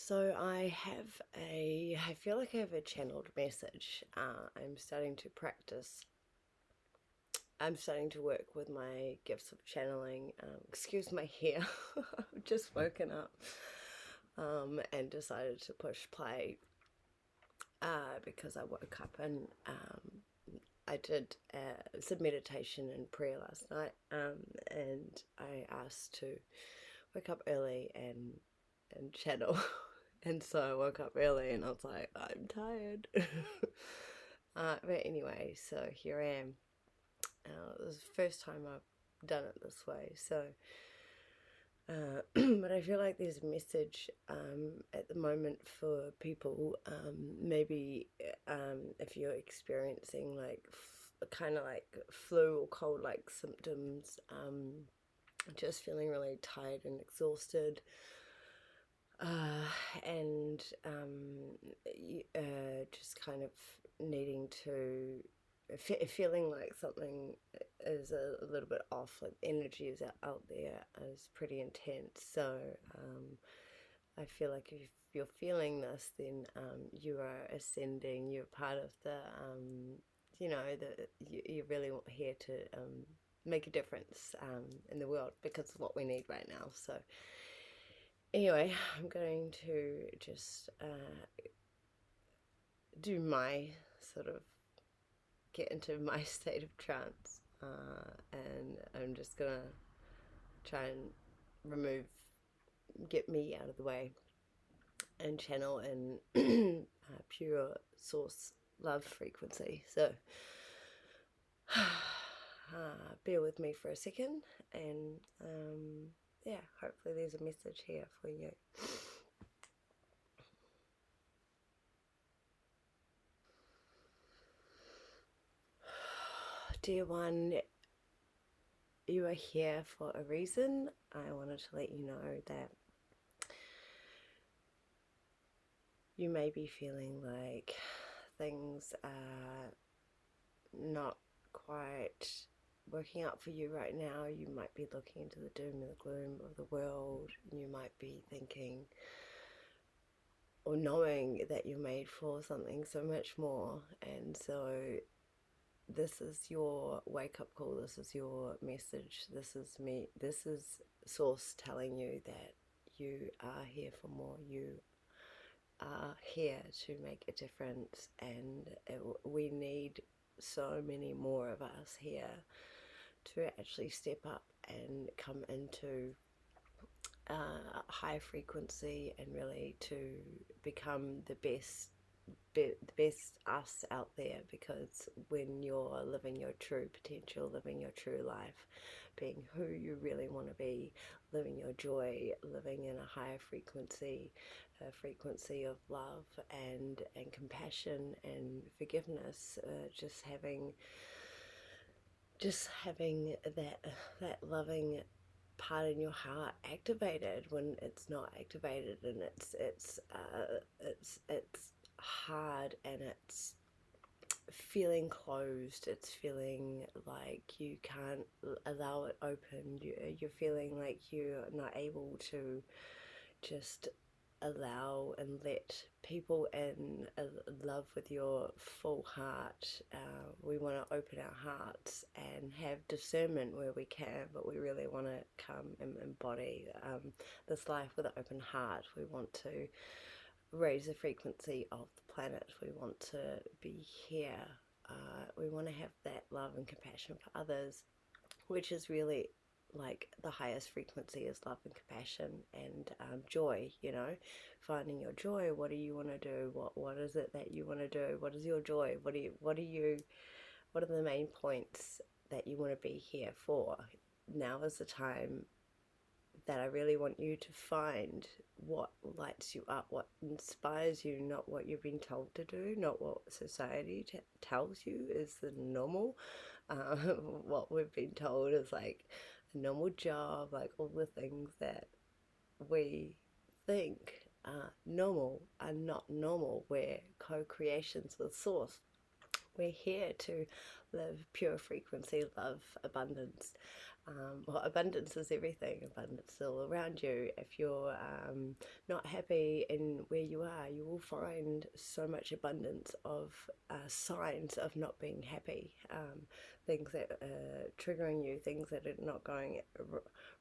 So I feel like I have a channeled message. I'm starting to work with my gifts of channeling. Excuse my hair. I've just woken up and decided to push play because I woke up and I did some meditation and prayer last night, and I asked to wake up early and channel. And so I woke up early and I was like, I'm tired. But anyway, so here I am. This is the first time I've done it this way. So, but I feel like there's a message at the moment for people. Maybe if you're experiencing like kind of like flu or cold like symptoms, just feeling really tired and exhausted. And just kind of needing to feeling like something is a little bit off, like energy is out there is pretty intense. So I feel like if you're feeling this, then you are ascending, you're part of the you're really here to make a difference in the world, because of what we need right now. So anyway, I'm going to just do my sort of get into my state of trance, and I'm just gonna try and get me out of the way and channel in pure source love frequency. So bear with me for a second, and yeah, hopefully there's a message here for you. Dear one, you are here for a reason. I wanted to let you know that you may be feeling like things are not quite working out for you right now. You might be looking into the doom and the gloom of the world. You might be thinking or knowing that you're made for something so much more. And so this is your wake-up call. This is your message. This is source telling you that you are here for more. You are here to make a difference, and we need so many more of us here to actually step up and come into high frequency and really to become the best us out there. Because when you're living your true potential, living your true life, being who you really want to be, living your joy, living in a higher frequency, a frequency of love and compassion and forgiveness, just having that loving part in your heart activated when it's not activated, and it's hard, and it's feeling closed. It's feeling like you can't allow it open. You're feeling like you're not able to just allow and let people in, love with your full heart. We want to open our hearts and have discernment where we can, but we really want to come and embody this life with an open heart. We want to raise the frequency of the planet. We want to be here. We want to have that love and compassion for others, which is really like the highest frequency is love and compassion and joy. Finding your joy. What do you want to do? What is it that you want to do? What is your joy? What are the main points that you want to be here for? Now is the time that I really want you to find what lights you up, what inspires you, not what you've been told to do, not what society tells you is the normal. What we've been told is like a normal job, like all the things that we think are normal are not normal. We're co-creations with Source. We're here to live pure frequency, love, abundance, Well, abundance is everything. Abundance is all around you. If you're not happy in where you are, you will find so much abundance of signs of not being happy. Things that are triggering you, things that are not going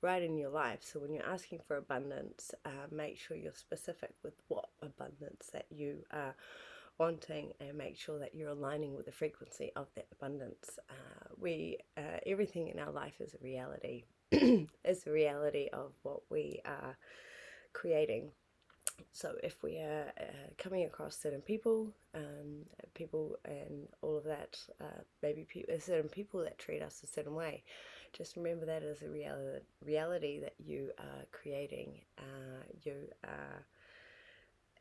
right in your life. So when you're asking for abundance, make sure you're specific with what abundance that you are wanting, and make sure that you're aligning with the frequency of that abundance. Everything in our life is a reality. It's a reality of what we are creating. So if we are coming across certain people, and all of that, maybe certain people that treat us a certain way, just remember that is a reality that you are creating. You are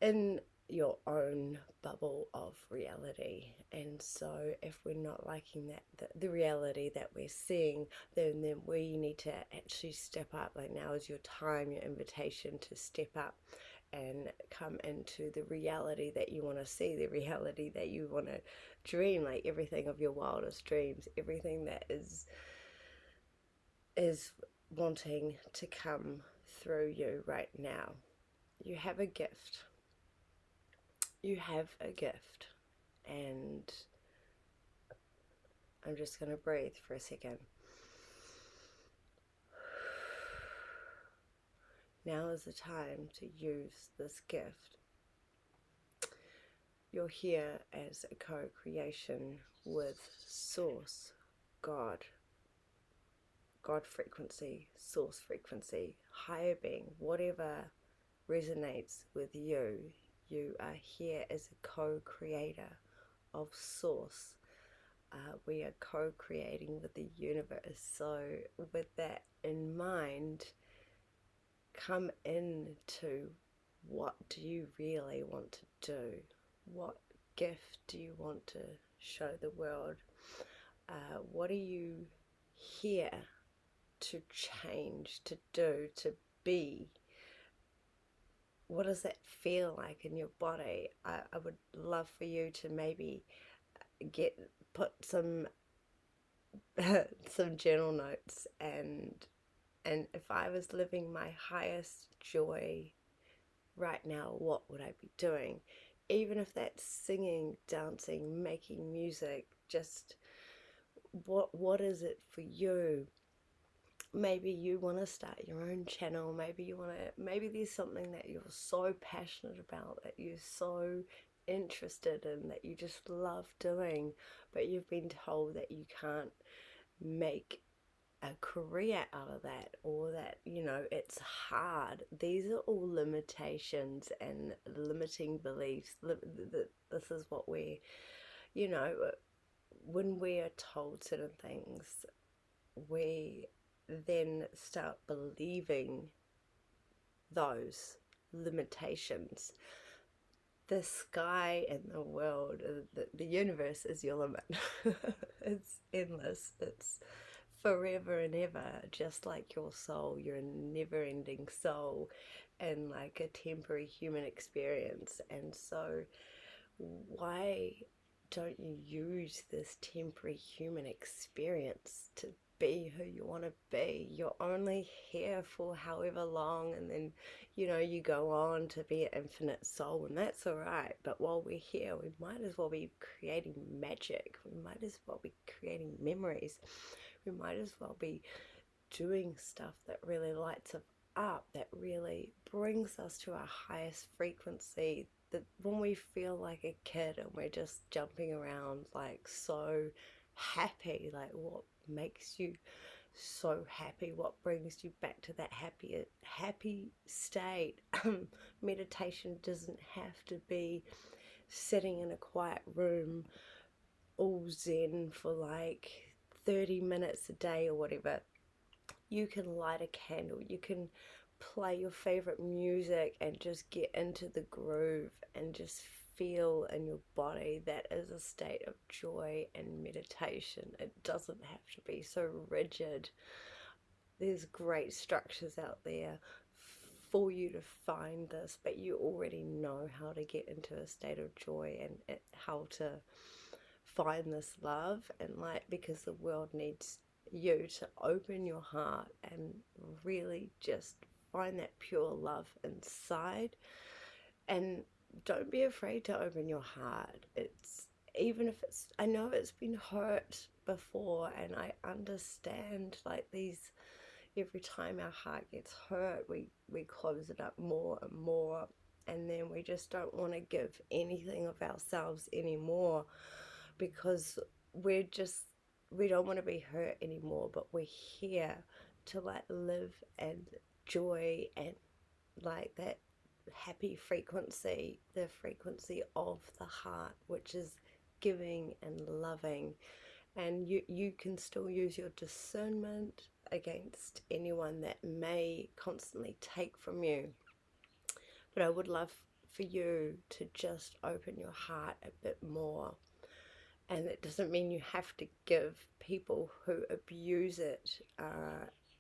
in your own bubble of reality, and so if we're not liking the reality that we're seeing, then we need to actually step up. Like, now is your time, your invitation to step up and come into the reality that you want to see, the reality that you want to dream, like everything of your wildest dreams, everything that is wanting to come through you right now. You have a gift. You have a gift. And I'm just going to breathe for a second. Now is the time to use this gift. You're here as a co-creation with Source, God frequency, Source frequency, higher being, whatever resonates with you. You are here as a co-creator of Source. We are co-creating with the universe. So with that in mind, come into, what do you really want to do? What gift do you want to show the world? What are you here to change, to do, to be? What does that feel like in your body? I would love for you to maybe put some some journal notes, and if I was living my highest joy right now, what would I be doing? Even if that's singing, dancing, making music, just what is it for you? Maybe you want to start your own channel. Maybe there's something that you're so passionate about, that you're so interested in, that you just love doing, but you've been told that you can't make a career out of that, or that, it's hard. These are all limitations and limiting beliefs. This is what when we are told certain things, we then start believing those limitations. The sky and the world, the universe is your limit. It's endless. It's forever and ever, just like your soul. You're a never-ending soul and like a temporary human experience. And so why don't you use this temporary human experience to be who you want to be? You're only here for however long, and then you go on to be an infinite soul, and that's all right. But while we're here, we might as well be creating magic. We might as well be creating memories. We might as well be doing stuff that really lights us up, that really brings us to our highest frequency. That when we feel like a kid and we're just jumping around, like, so happy, like, what makes you so happy? What brings you back to that happy state? Meditation doesn't have to be sitting in a quiet room all zen for like 30 minutes a day or whatever. You can light a candle, you can play your favorite music and just get into the groove and just feel in your body. That is a state of joy and meditation. It doesn't have to be so rigid. There's great structures out there for you to find this, but you already know how to get into a state of joy and how to find this love and light, because the world needs you to open your heart and really just find that pure love inside. And don't be afraid to open your heart. It's, even if it's, I know it's been hurt before, and I understand, like, these, every time our heart gets hurt, we close it up more and more, and then we just don't want to give anything of ourselves anymore, because we're just, we don't want to be hurt anymore, but we're here to, like, live and joy and, like, that happy frequency, the frequency of the heart, which is giving and loving. And you can still use your discernment against anyone that may constantly take from you. But I would love for you to just open your heart a bit more. And it doesn't mean you have to give people who abuse it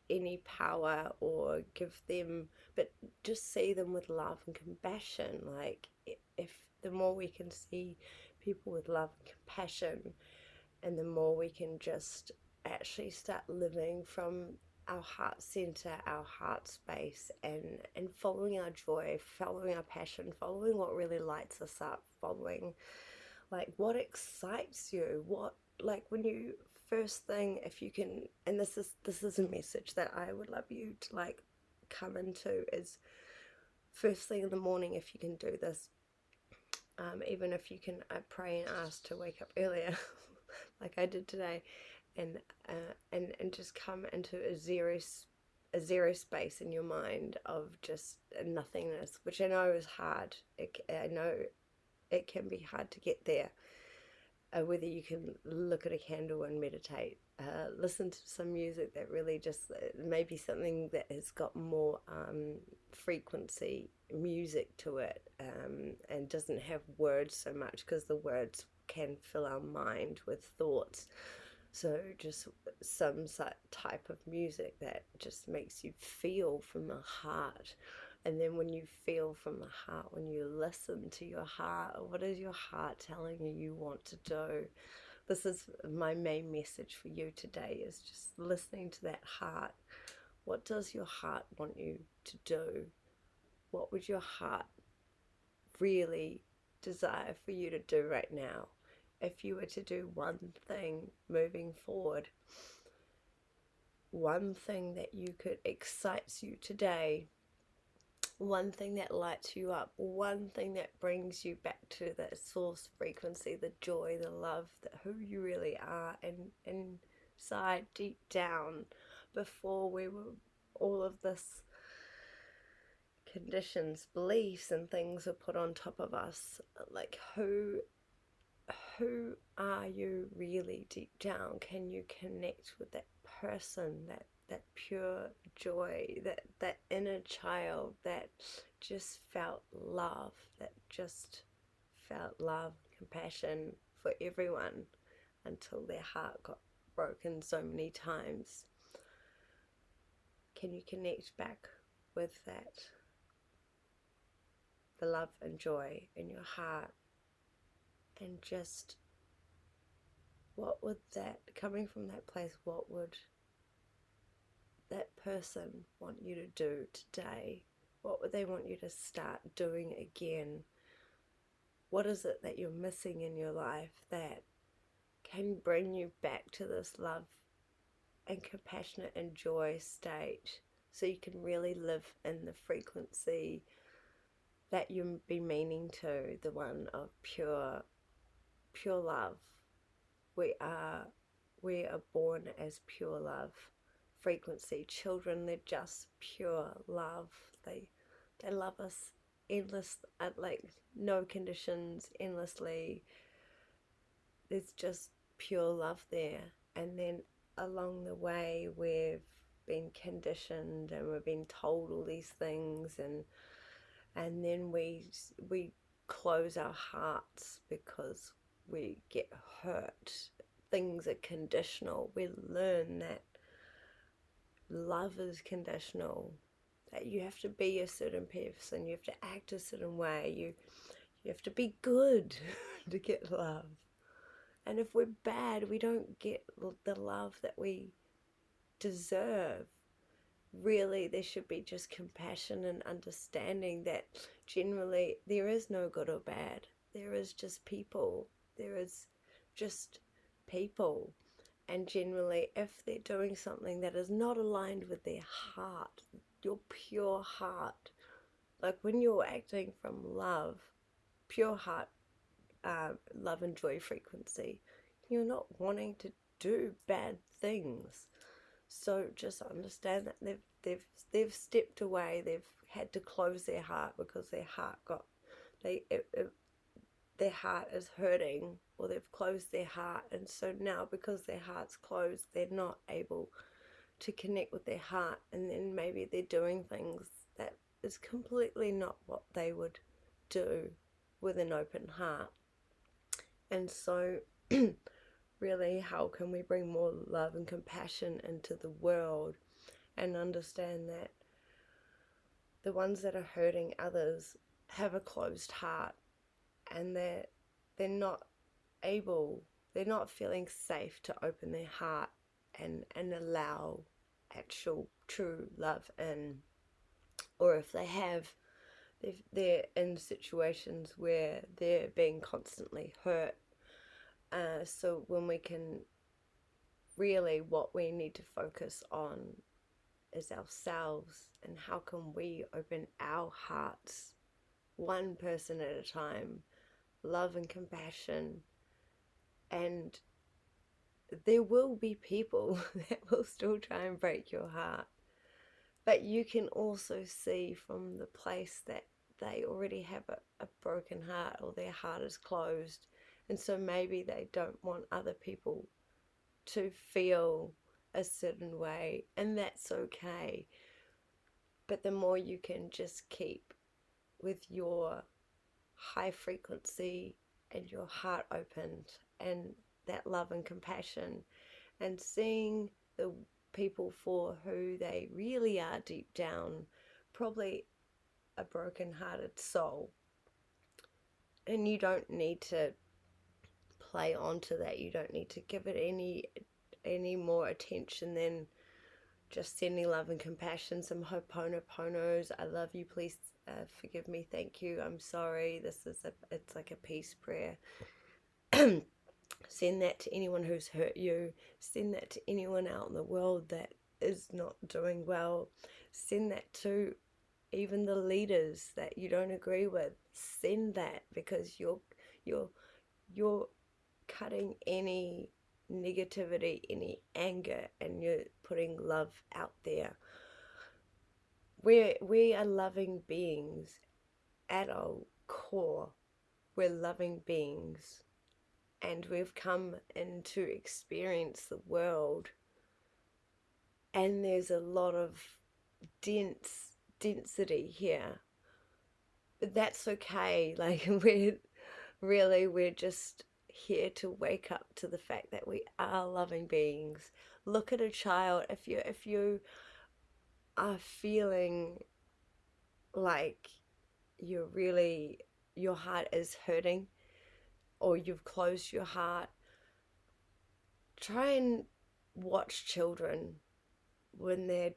any power, or give them, but just see them with love and compassion. Like, if the more we can see people with love and compassion, and the more we can just actually start living from our heart center, our heart space, and following our joy, following our passion, following what really lights us up, following, like, what excites you, what, like, when you, first thing, if you can, and this is a message that I would love you to, like, come into, is first thing in the morning, if you can do this, even if you can, I pray and ask to wake up earlier like I did today, and and just come into a zero space in your mind of just nothingness, which I know is hard. I know it can be hard to get there. Whether you can look at a candle and meditate, listen to some music that really just, maybe something that has got more frequency music to it, and doesn't have words so much, because the words can fill our mind with thoughts. So just some type of music that just makes you feel from the heart. And then when you feel from the heart, when you listen to your heart, what is your heart telling you want to do? This is my main message for you today, is just listening to that heart. What does your heart want you to do? What would your heart really desire for you to do right now? If you were to do one thing moving forward, one thing that you could excites you today, one thing that lights you up, one thing that brings you back to that source frequency, the joy, the love, who you really are, and inside, deep down, before we were, all of this conditions, beliefs and things were put on top of us. Like, who are you really deep down? Can you connect with that person, that pure joy, that inner child that just felt love, that just felt love, compassion for everyone, until their heart got broken so many times? Can you connect back with that, the love and joy in your heart? And just, what would that, coming from that place, what would that person want you to do today? What would they want you to start doing again? What is it that you're missing in your life that can bring you back to this love and compassionate and joy state, so you can really live in the frequency that you've been meaning to, the one of pure love? We are born as pure love frequency. Children, they're just pure love. They love us endless, like no conditions, endlessly. There's just pure love there. And then along the way, we've been conditioned and we've been told all these things, and then we close our hearts because we get hurt. Things are conditional. We learn that love is conditional, that you have to be a certain person, you have to act a certain way, you have to be good to get love. And if we're bad, we don't get the love that we deserve. Really, there should be just compassion and understanding that generally there is no good or bad. There is just people. There is just people. And generally, if they're doing something that is not aligned with their heart, your pure heart, like when you're acting from love, pure heart, love and joy frequency, you're not wanting to do bad things. So just understand that they've stepped away. They've had to close their heart because their heart got they it, their heart is hurting, or they've closed their heart, and so now because their heart's closed, they're not able to connect with their heart, and then maybe they're doing things that is completely not what they would do with an open heart. And so really, how can we bring more love and compassion into the world and understand that the ones that are hurting others have a closed heart, and they're not able, they're not feeling safe to open their heart and allow actual true love in. Or if they have, they're in situations where they're being constantly hurt. So when we can really, what we need to focus on is ourselves, and how can we open our hearts one person at a time, love and compassion. And there will be people that will still try and break your heart, but you can also see from the place that they already have a broken heart, or their heart is closed, and so maybe they don't want other people to feel a certain way, and that's okay. But the more you can just keep with your high frequency and your heart opened, and that love and compassion, and seeing the people for who they really are deep down, probably a broken hearted soul. And you don't need to play onto that. You don't need to give it any more attention than just sending love and compassion, some ho'oponoponos. I love you, please forgive me, thank you, I'm sorry. It's like a peace prayer. Send that to anyone who's hurt you. Send that to anyone out in the world that is not doing well. Send that to even the leaders that you don't agree with. Send that, because you're cutting any negativity, any anger, and you're putting love out there. We are loving beings at our core. We're loving beings, and we've come in to experience the world, and there's a lot of density here, but that's okay. Like we're just here to wake up to the fact that we are loving beings. Look at a child. If you are feeling like your heart is hurting, or you've closed your heart, try and watch children when they're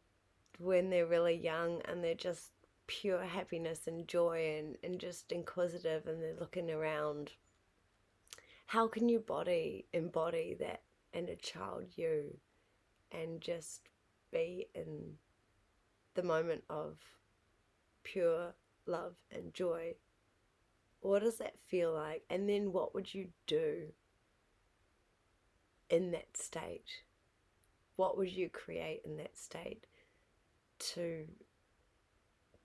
really young, and they're just pure happiness and joy, and just inquisitive, and they're looking around. How can you embody that in a child you, and just be in the moment of pure love and joy? What does that feel like? And then what would you do in that state? What would you create in that state to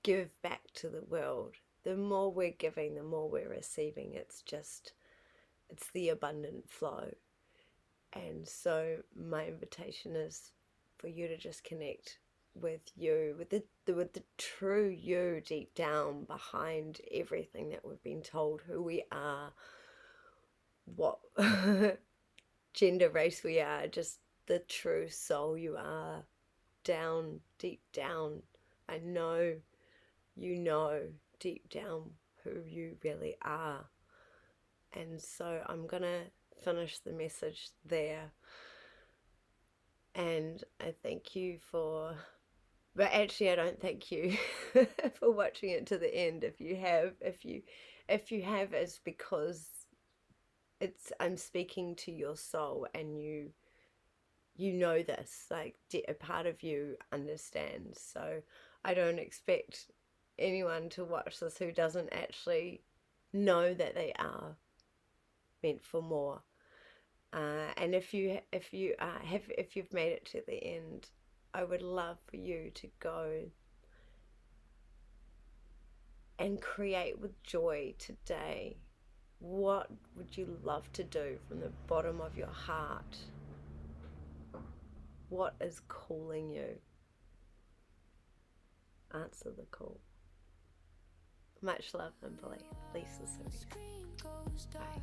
give back to the world? The more we're giving, the more we're receiving. It's the abundant flow. And so my invitation is for you to just connect with you, with the true you deep down, behind everything that we've been told who we are, what gender, race we are, just the true soul you are, down, deep down. I know you know deep down who you really are. And so I'm gonna finish the message there. And I thank you for, but actually I don't thank you for watching it to the end. If you have, it's because I'm speaking to your soul, and you know this, like a part of you understands. So I don't expect anyone to watch this who doesn't actually know that they are meant for more. And if you've made it to the end, I would love for you to go and create with joy today. What would you love to do from the bottom of your heart? What is calling you? Answer the call. Much love and belief. Lisa Suri. Bye.